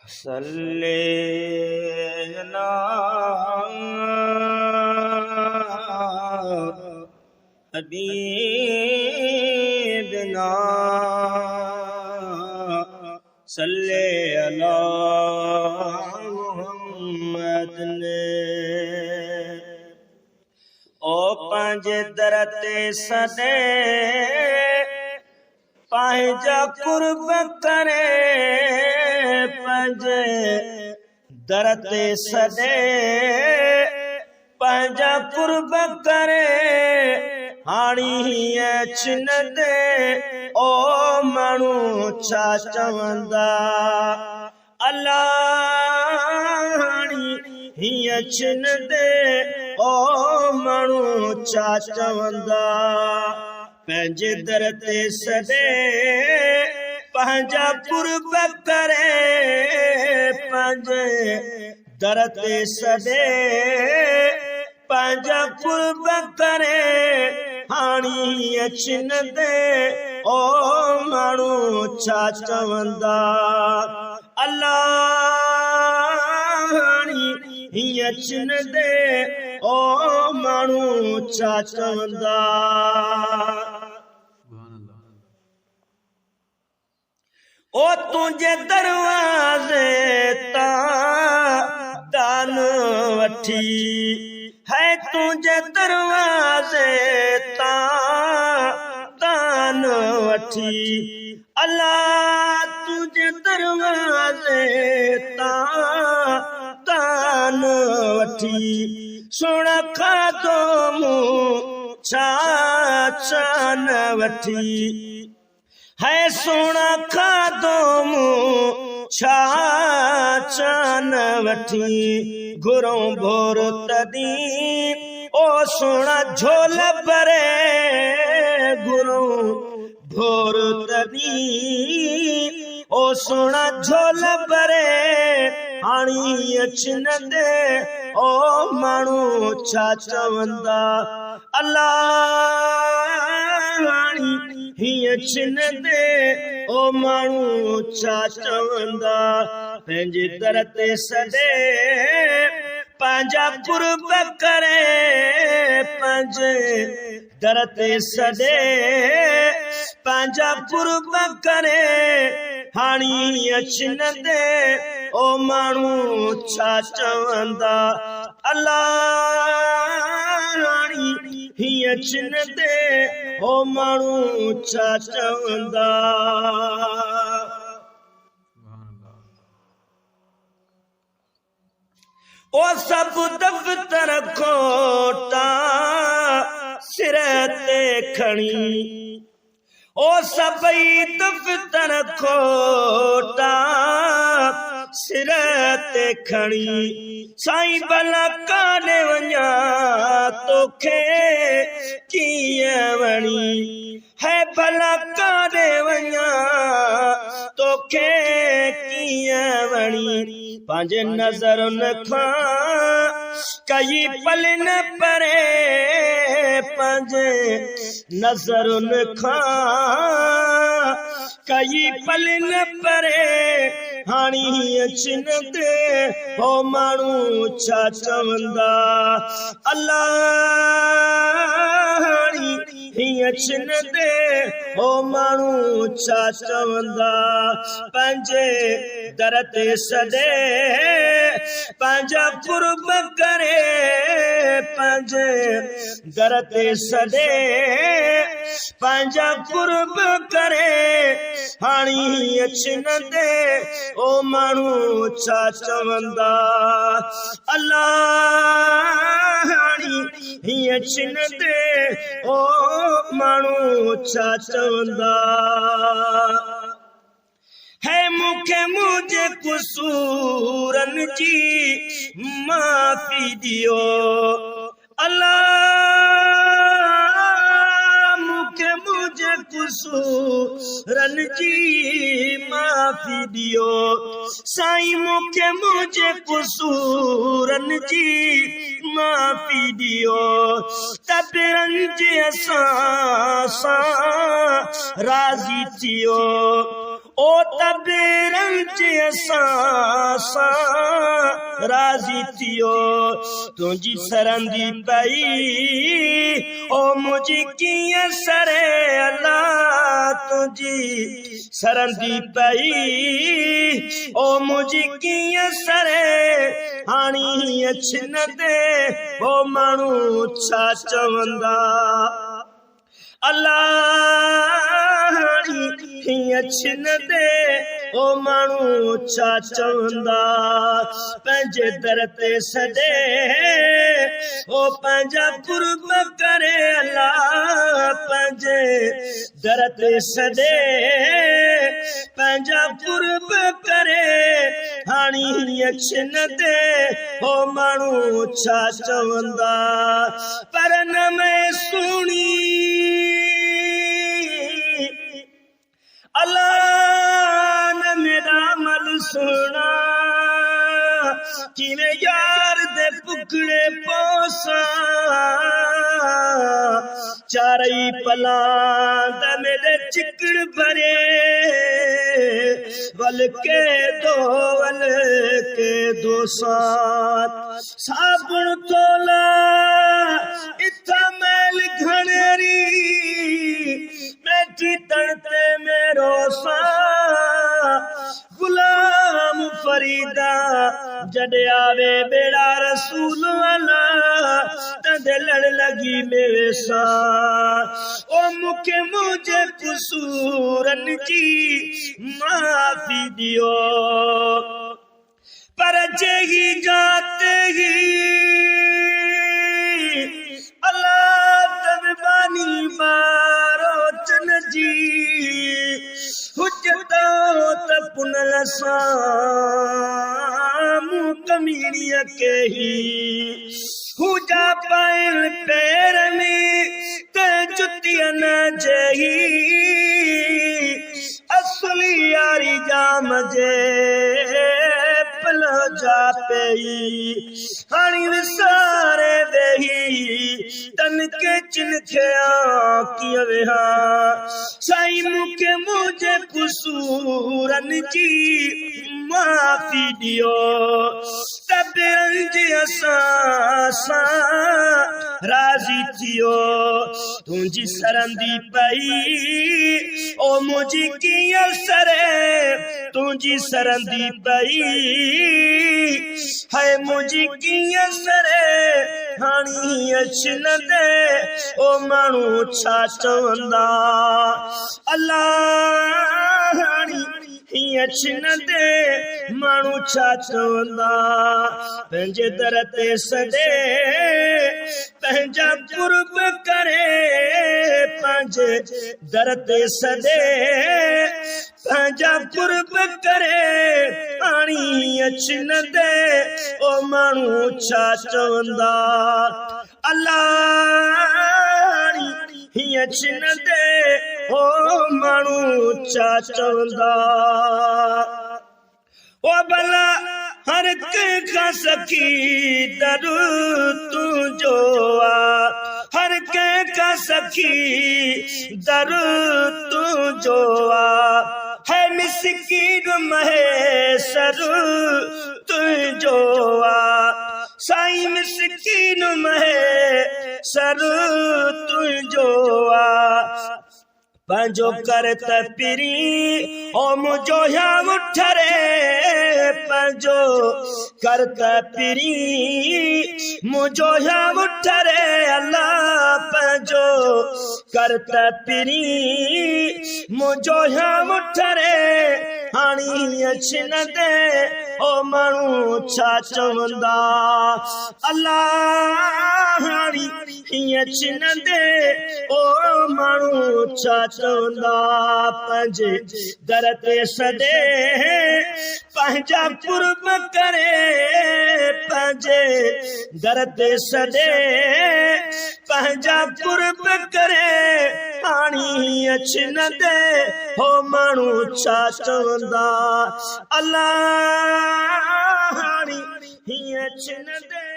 सल्ले अला हबीबिना सल्ले अला मुहम्मद ने ओ पंज दरते सदे पंहिंजा कुर्ब करे पंज दर ते सदे पंहिंजा कुर्ब करे हाणी हीअं छिन दे ओ माण्हू छा चवंदा अल्लाह हाणी हीअं छिन दे ओ माण्हू छा चवंदा पंहिंजे दर ते सदे पंहिंजा कुर्ब करे पंहिंजे दर ते सदे पंहिंजा कुर्ब करे हाणी छिन दे ओ माण्हू छा चवंदा अल्लाह हाणी हीअं छिन दे ओ माण्हू छा चवंदा ओ तुझे दरवाजे ता दान वठी है तुझे दरवाजे ता दान वठी अल्लाह तुझे दरवाजे ता दान वठी सुण खाधो मूं छा न वठी है सोना खाधो मूं छा न वठी घुरों भोर तॾहिं ओ सोना झोल भरे घुरों भोर तॾहिं ओ सोना झोल भरे हाणी छिन दे ओ माण्हू छा चवंदा अल्लाह हाणी हीअं छिन दे ओ माण्हू छा चवंदा पंहिंजे दर ते सदे पंहिंजा कुर्ब करे पंहिंजे दर ते सदे पंहिंजा कुर्ब करे हाणी छिन दे ओ माण्हू छा चवंदा अल्लाह हाणी हीअं छिन दे ओ माण्हू छा चवंदा ओ सभु दफ़्तर खोटा सिर ते खणी ओ सभई दफ़्तर खोटा सिर ते खणी साईं भला काॾे वञा तोखे कीअं वणी है भला काॾे वञा तोखे कीअं वणी पंहिंजे नज़रुनि खां कई पल न परे पंहिंजे नज़रुनि खां कई पल न परे हाणी छिन दे ओ माण्हू छा चवंदा अल्लाह हाणी हीअं छिन दे ओ माण्हू छा चवंदा पंहिंजे दर ते सदे पंहिंजा कुर्ब करे पंहिंजे दर ते सदे पंहिंजा कुर्ब करे हाणी छिन दे ओ माण्हू छा चवंदा अल्लाह हाणी हीअं छिन दे ओ माण्हू छा चवंदा है मूंखे मुंहिंजे कुसूरनि जी माफ़ी ॾियो अल्लाह मूंखे मुंहिंजे कुसूरनि जी माफ़ी ॾियो साईं मूंखे मुंहिंजे कुसूरनि जी माफ़ी ॾियो तबरनि जे असां सां राज़ी थियो ओ तबेरन चे असां राज़ी थियो तुंहिंजी सरंदी पई ओ मुझी कीअं सरे अल्लाह तुंहिंजी सरंदी पई ओ मुझी कीअं सरे हाणी अछिन ते ओ माण्हू छा चवंदा अल्लाह अछिन ते ओ माण्हू छा चवंदा पंहिंजे दर ते सॾे ओ पंहिंजा कुर्ब करे अल्लाह पंहिंजे दर ते सॾे पंहिंजा कुर्ब करे हाणी अछिन ते ओ माण्हू छा चवंदा पर न मैं सुणी अल्लाह ने मेरा मल सुना कि मैं यार दे पुकड़े पोसा चारई पलांद मेरे चिकड़ भरे वल के दो साथ साबुन तोला इतना मैल घनेरी बैठी तड़ते मेरो सा गुलाम फरीदा जॾे आवे बेड़ा रसूल वाला तद लड़ लगी मेरे सा ओ मुखे मुझे कुसूरन जी माफी दियो पर जेही जाते ही अल्लाह तबबानी बारो चन जी हुजतो त पुनल सामू कमीणीअ के ही हुजा पाइल पैर में त जुतिया न जही असली यारी जाम जे पलो जा पई हाणी विसारे वेही तन के चिनखिया किया वेहा साईं मुखे मुझे कुसूरन जी माफी दियो तबे अंज असां राज़ी थियो तुंहिंजी सरंदी पई ओ मुझी कीअं सरे तुंहिंजी सरंदी पई है मुझी कीअं सरे हाणी अछिन ते ओ माण्हू छा चवंदा अल्लाह हाणी अछिन ते माण्हू छा चवंदा पंहिंजे दर ते सॾे पंहिंजा कुर्ब करे पंहिंजे दर ते सॾे पंहिंजा कुर्ब करे हाणी अछिन ते ओ माण्हू छा चवंदा अल्लाह अछिन ते ओ माण्हू छा चवंदा ओ भला हर कंहिंखां सखी दर तुंहिंजो आ हर कंहिंखां सखी दर तुंहिंजो आ है मिसकीन महेसर तुंहिंजो आ साईं मिसकीन महेसर तुंहिंजो आ पंहिंजो कर त पिरी ओ मुंहिंजो या उठ रे पंहिंजो कर त पिरी मुंहिंजो या उठ रे अल्लाह पंहिंजो कर त पिरी मुंहिंजो या उठ रे हाणी अछिन ते ओ माण्हू छा चवंदा अल्लाह हाणी अछिन ते ओ माण्हू छा चवंदा पंहिंजे दर ते सॾे पंहिंजा कुर्ब करे पंहिंजे दर ते सॾे पंहिंजा कुर्ब करे हाणी अछिन ते हो माण्हू छा चवंदा अल्लाह हाणी अछिन ते